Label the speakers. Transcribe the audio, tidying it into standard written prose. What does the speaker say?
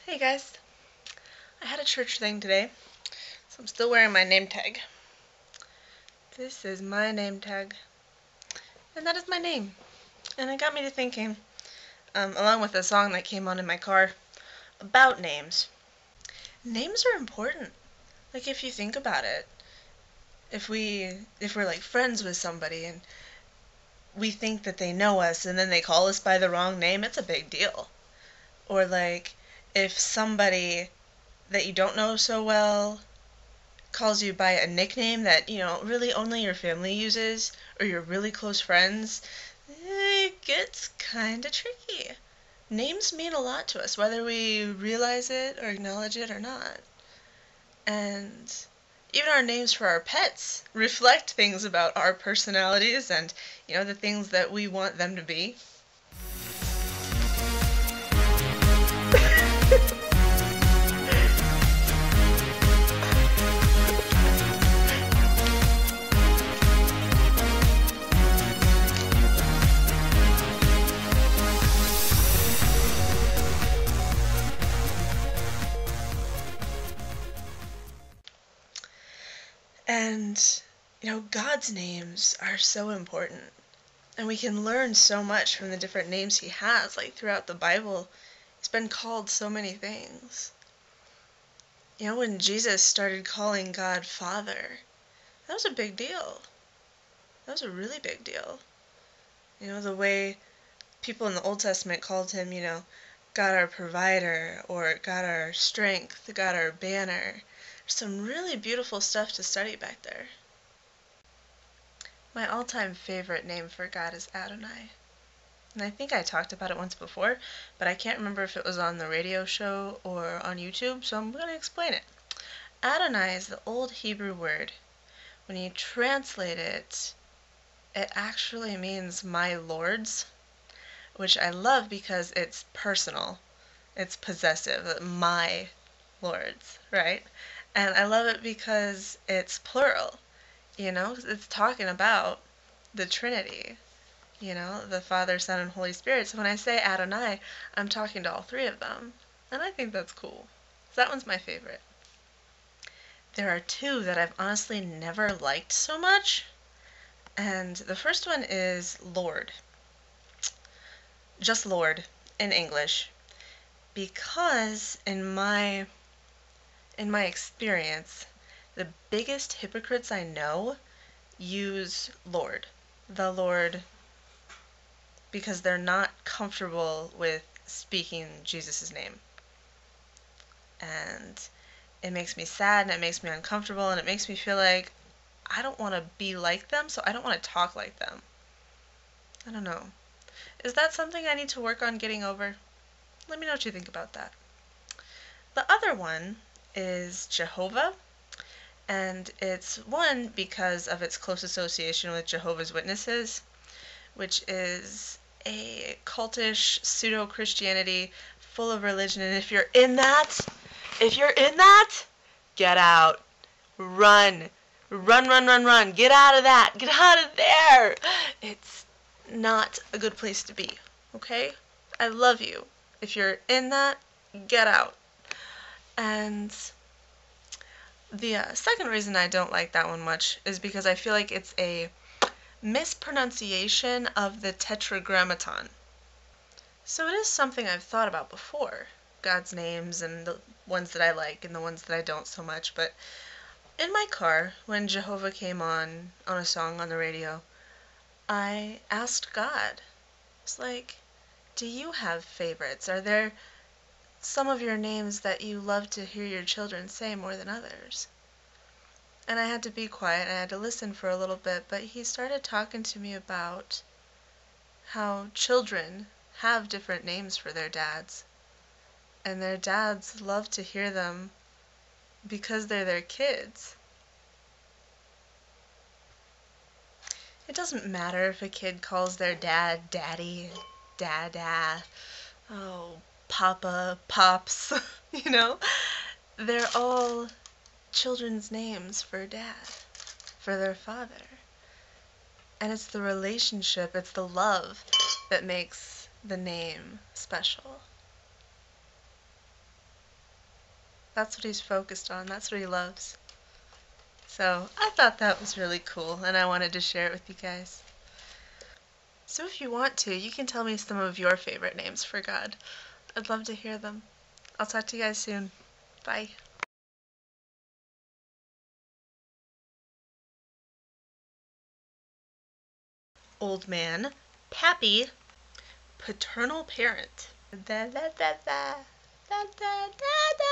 Speaker 1: Hey guys, I had a church thing today, so I'm still wearing my name tag. This is my name tag, and that is my name. And it got me to thinking, along with a song that came on in my car, about names. Names are important. Like, if you think about it, if we're like friends with somebody and we think that they know us and then they call us by the wrong name, it's a big deal. Or like, if somebody that you don't know so well calls you by a nickname that, really only your family uses, or your really close friends, it gets kinda tricky. Names mean a lot to us, whether we realize it or acknowledge it or not. And even our names for our pets reflect things about our personalities and, the things that we want them to be. And, God's names are so important. And we can learn so much from the different names he has. Like, throughout the Bible, he's been called so many things. When Jesus started calling God Father, that was a big deal. That was a really big deal. The way people in the Old Testament called him, God our provider, or God our strength, God our banner. There's some really beautiful stuff to study back there. My all-time favorite name for God is Adonai. And I think I talked about it once before, but I can't remember if it was on the radio show or on YouTube, so I'm going to explain it. Adonai is the old Hebrew word. When you translate it, it actually means my lords, which I love because it's personal. It's possessive, my lords, right? And I love it because it's plural, it's talking about the Trinity, the Father, Son, and Holy Spirit. So when I say Adonai, I'm talking to all three of them. And I think that's cool. So that one's my favorite. There are two that I've honestly never liked so much. And the first one is Lord. Just Lord in English. Because in my experience, the biggest hypocrites I know use Lord, the Lord, because they're not comfortable with speaking Jesus' name. And it makes me sad, and it makes me uncomfortable, and it makes me feel like I don't want to be like them, so I don't want to talk like them. I don't know. Is that something I need to work on getting over? Let me know what you think about that. The other one is Jehovah, and it's one because of its close association with Jehovah's Witnesses, which is a cultish pseudo-Christianity full of religion. And if you're in that, get out. Run. Run. Get out of that. Get out of there. It's not a good place to be, okay? I love you. If you're in that, get out. And the second reason I don't like that one much is because I feel like it's a mispronunciation of the Tetragrammaton. So it is something I've thought about before, God's names and the ones that I like and the ones that I don't so much. But in my car, when Jehovah came on a song on the radio, I asked God, it's like, do you have favorites? Are there some of your names that you love to hear your children say more than others? And I had to be quiet, and I had to listen for a little bit, but he started talking to me about how children have different names for their dads. and their dads love to hear them because they're their kids. It doesn't matter if a kid calls their dad daddy, dada, oh, papa, pops, you know? They're all children's names for dad, for their father. And it's the relationship, it's the love that makes the name special. That's what he's focused on, that's what he loves. So I thought that was really cool, and I wanted to share it with you guys. So if you want to, you can tell me some of your favorite names for God. I'd love to hear them. I'll talk to you guys soon. Bye. Old man, pappy, paternal parent. Da da da da da da da da.